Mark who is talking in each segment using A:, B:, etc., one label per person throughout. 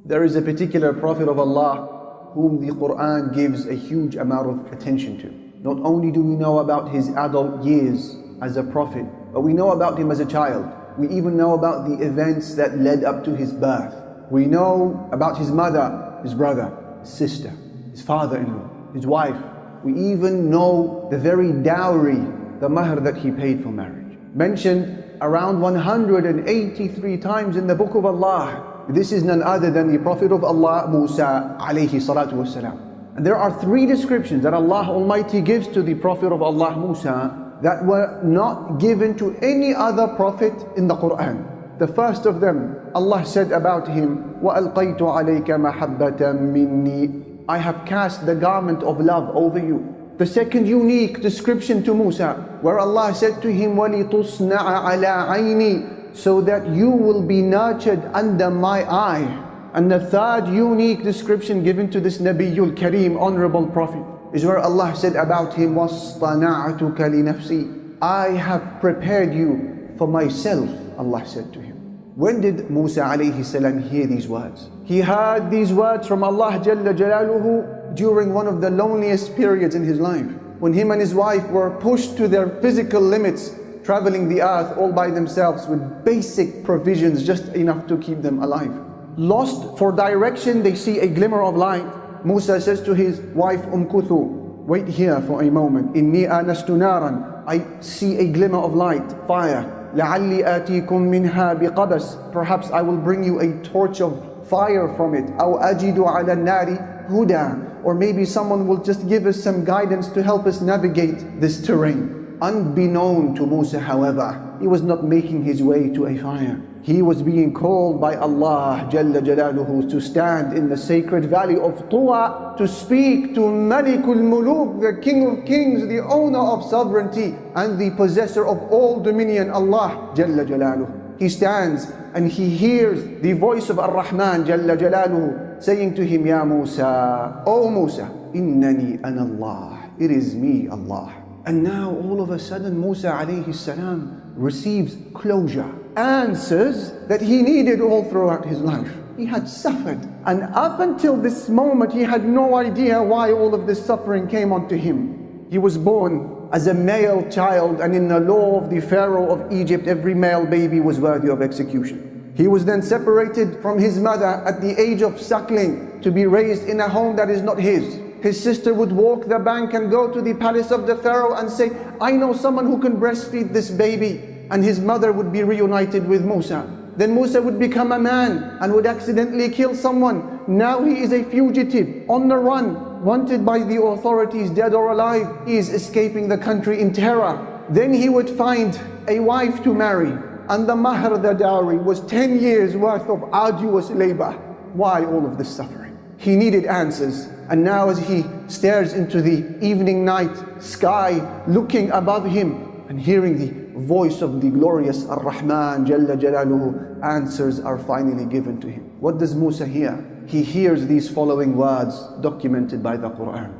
A: There is a particular Prophet of Allah whom the Quran gives a huge amount of attention to. Not only do we know about his adult years as a prophet, but we know about him as a child. We even know about the events that led up to his birth. We know about his mother, his brother, his sister, his father-in-law, his wife. We even know the very dowry, the mahr that he paid for marriage. Mentioned around 183 times in the book of Allah. This is none other than the Prophet of Allah, Musa alayhi salatu wasalam. And there are three descriptions that Allah Almighty gives to the Prophet of Allah, Musa, that were not given to any other prophet in the Quran. The first of them, Allah said about him, وَأَلْقَيْتُ عَلَيْكَ مَحَبَّةً مِّنِّي, I have cast the garment of love over you. The second unique description to Musa, where Allah said to him, وَلِتُصْنَعَ عَلَىٰ عَيْنِي, so that you will be nurtured under my eye. And the third unique description given to this Nabiyul Kareem, honorable Prophet, is where Allah said about him, وَاصْطَنَعْتُكَ لِنَفْسِي, I have prepared you for myself, Allah said to him. When did Musa alayhi salam hear these words? He heard these words from Allah Jalla Jalaluhu during one of the loneliest periods in his life, when him and his wife were pushed to their physical limits, traveling the earth all by themselves with basic provisions, just enough to keep them alive. Lost for direction, they see a glimmer of light. Musa says to his wife Kuthu, wait here for a moment. Inni anastu naran, I see a glimmer of light, fire. لَعَلِّي آتِيكُم مِّنْهَا بِقَبَسٍ, perhaps I will bring you a torch of fire from it. أَوْ أَجِدُ عَلَى النَّارِ هُدًى, or maybe someone will just give us some guidance to help us navigate this terrain. Unbeknown to Musa, however, he was not making his way to a fire. He was being called by Allah Jalla Jalaluhu to stand in the sacred valley of Tuwa to speak to Malikul Muluk, the King of Kings, the owner of sovereignty and the possessor of all dominion, Allah Jalla Jalaluhu. He stands and he hears the voice of Ar-Rahman Jalla Jalaluhu saying to him, Ya Musa, O Musa, Innani ana Allah, it is me, Allah. And now all of a sudden Musa alayhi salam receives closure, answers that he needed all throughout his life. He had suffered, and up until this moment he had no idea why all of this suffering came onto him. He was born as a male child, and in the law of the Pharaoh of Egypt, every male baby was worthy of execution. He was then separated from his mother at the age of suckling to be raised in a home that is not his. His sister would walk the bank and go to the palace of the Pharaoh and say, I know someone who can breastfeed this baby. And his mother would be reunited with Musa. Then Musa would become a man and would accidentally kill someone. Now he is a fugitive, on the run, wanted by the authorities, dead or alive. He is escaping the country in terror. Then he would find a wife to marry. And the mahr, the dowry, was 10 years worth of arduous labor. Why all of this suffering? He needed answers. And now as he stares into the evening night sky, looking above him and hearing the voice of the glorious Ar-Rahman Jalla Jalaluhu, answers are finally given to him. What does Musa hear? He hears these following words documented by the Quran.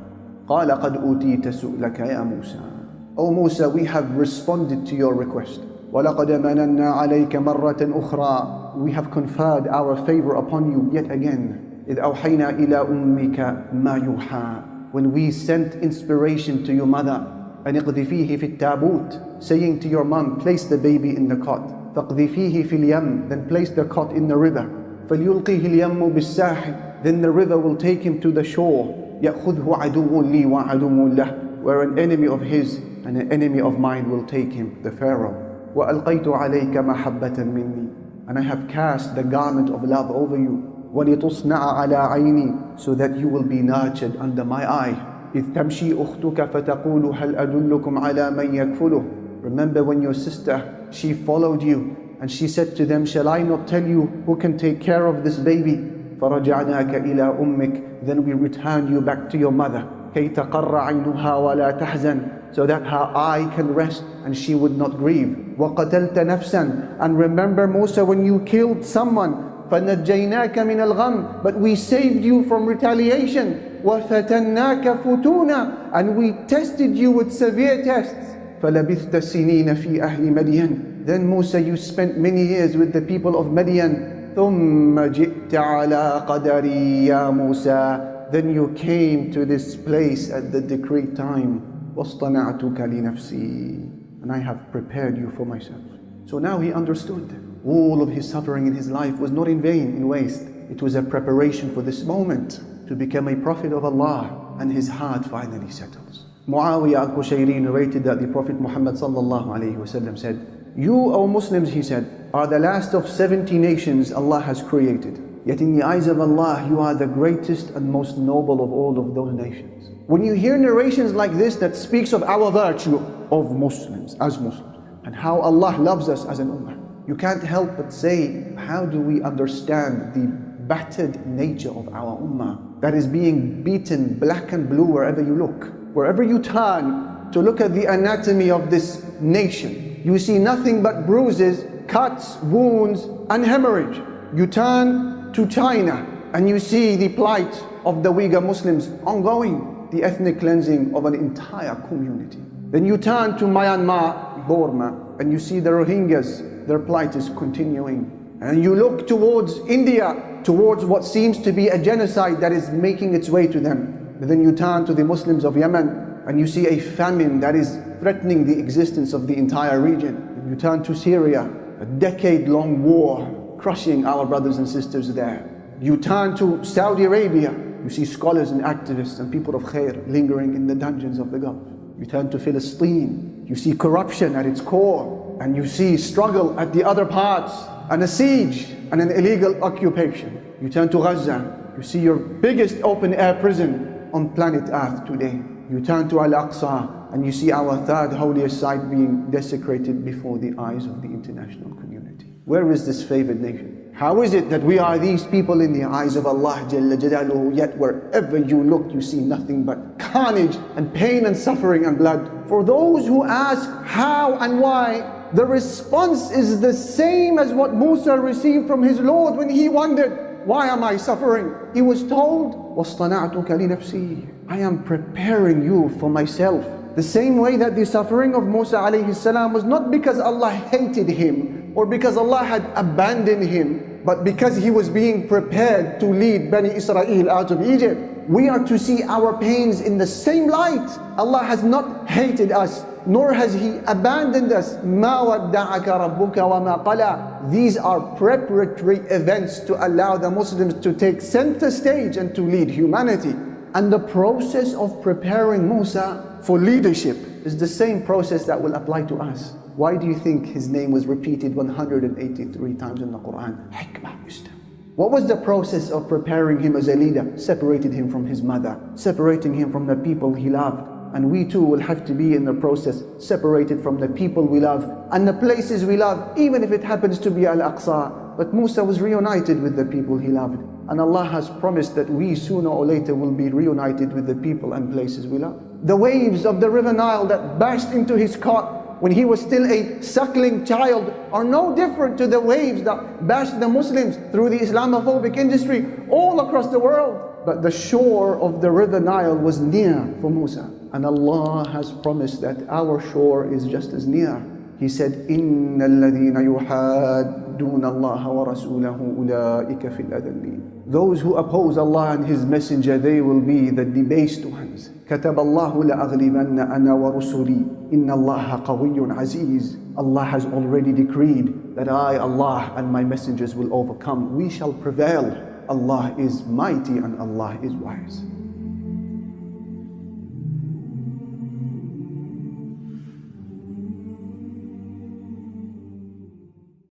A: قَالَ قَدْ أُوتِيتَ سُؤْلَكَ يَا مُوسَى, O Musa, we have responded to your request. وَلَقَدْ مَنَنَّا عَلَيْكَ مَرَّةً أُخْرَى, we have conferred our favor upon you yet again. إِذْ أَوْحَيْنَا إِلَىٰ أُمِّكَ مَا يُوحَىٰ, when we sent inspiration to your mother, أَنِ اقْذِفِيهِ فِي التَّابُوتِ, saying to your mom, place the baby in the cot. فَاقْذِفِيهِ فِي الْيَمِّ, then place the cot in the river. فَلْيُلْقِهِ الْيَمُّ بِالسَّاحِلِ, then the river will take him to the shore. يَأْخُذْهُ عَدُوٌّ لِي وَعَدُوٌّ لَهُ, where an enemy of his and an enemy of mine will take him, the Pharaoh. وَأَلْقَيْتُ عَلَيْكَ مَحَبَّةً مِّنِّي, and I have cast the garment of love over you. وَلِتُصْنَعَ عَلَىٰ عَيْنِي, so that you will be nurtured under my eye. إِذْ تَمْشِي أُخْتُكَ فَتَقُولُ هَلْ أَدُلُّكُمْ عَلَىٰ مَنْ يَكْفُلُهُ, remember when your sister, she followed you and she said to them, shall I not tell you who can take care of this baby? فَرَجَعْنَاكَ إِلَىٰ أُمِّكَ, then we return you back to your mother. كَيْ تَقَرَّ عَيْنُهَا وَلَا تَحْزَنْ, so that her eye can rest and she would not grieve. وَقَتَلْتَ نَفْسًا, and remember Musa when you killed someone, فَنَجَّيْنَاكَ مِنَ الْغَمِّ, but we saved you from retaliation. وَفَتَنَّاكَ فُتُونًا, and we tested you with severe tests. فَلَبِثْتَ سِنِينَ فِي أَهْلِ مَدْيَنَ, then Musa, you spent many years with the people of Madian. ثم جئت على قدري يا موسى. Then you came to this place at the decreed time. واصطنعتك لنفسي. And I have prepared you for myself. So now he understood. All of his suffering in his life was not in vain, in waste. It was a preparation for this moment to become a prophet of Allah, and his heart finally settles. Muawiyah al-Qushayri narrated that the Prophet Muhammad sallallahu alayhi wasallam said, "You, O Muslims," he said, "are the last of 70 nations Allah has created. Yet in the eyes of Allah, you are the greatest and most noble of all of those nations." When you hear narrations like this that speaks of our virtue of Muslims, as Muslims, and how Allah loves us as an ummah, you can't help but say, how do we understand the battered nature of our ummah that is being beaten black and blue wherever you look? Wherever you turn to look at the anatomy of this nation, you see nothing but bruises, cuts, wounds, and hemorrhage. You turn to China and you see the plight of the Uyghur Muslims ongoing, the ethnic cleansing of an entire community. Then you turn to Myanmar, Burma, and you see the Rohingyas, their plight is continuing. And you look towards India, towards what seems to be a genocide that is making its way to them. But then you turn to the Muslims of Yemen and you see a famine that is threatening the existence of the entire region. You turn to Syria, a decade-long war crushing our brothers and sisters there. You turn to Saudi Arabia, you see scholars and activists and people of khair lingering in the dungeons of the Gulf. You turn to Palestine, you see corruption at its core, and you see struggle at the other parts, and a siege and an illegal occupation. You turn to Gaza, you see your biggest open-air prison on planet Earth today. You turn to Al-Aqsa and you see our third holiest site being desecrated before the eyes of the international community. Where is this favored nation? How is it that we are these people in the eyes of Allah Jalla Jalaluhu, yet wherever you look you see nothing but carnage and pain and suffering and blood? For those who ask how and why, the response is the same as what Musa received from his Lord when he wondered, why am I suffering? He was told, وَاصْطَنَعْتُكَ لِنَفْسِي, I am preparing you for myself. The same way that the suffering of Musa alayhi salam was not because Allah hated him or because Allah had abandoned him, but because he was being prepared to lead Bani Israel out of Egypt. We are to see our pains in the same light. Allah has not hated us, nor has He abandoned us. مَا وَدَّعَكَ رَبُّكَ وَمَا قَلَى. These are preparatory events to allow the Muslims to take center stage and to lead humanity. And the process of preparing Musa for leadership is the same process that will apply to us. Why do you think his name was repeated 183 times in the Quran? Hikmah, wisdom. What was the process of preparing him as a leader? Separated him from his mother, separating him from the people he loved. And we too will have to be in the process, separated from the people we love and the places we love, even if it happens to be Al-Aqsa. But Musa was reunited with the people he loved. And Allah has promised that we sooner or later will be reunited with the people and places we love. The waves of the river Nile that burst into his cot when he was still a suckling child are no different to the waves that bashed the Muslims through the Islamophobic industry all across the world. But the shore of the river Nile was near for Musa. And Allah has promised that our shore is just as near. He said, إِنَّ الَّذِينَ يُحَادُّونَ اللَّهَ وَرَسُولَهُ أُولَٰئِكَ فِي الْأَذَلِّينَ. Those who oppose Allah and His Messenger, they will be the debased ones. كَتَبَ اللَّهُ لَأَغْلِبَنَّ أَنَا وَرُسُلِي إِنَّ اللَّهَ قَوِيٌّ عَزِيزٌ. Allah has already decreed that I, Allah, and my messengers will overcome. We shall prevail. Allah is mighty and Allah is wise.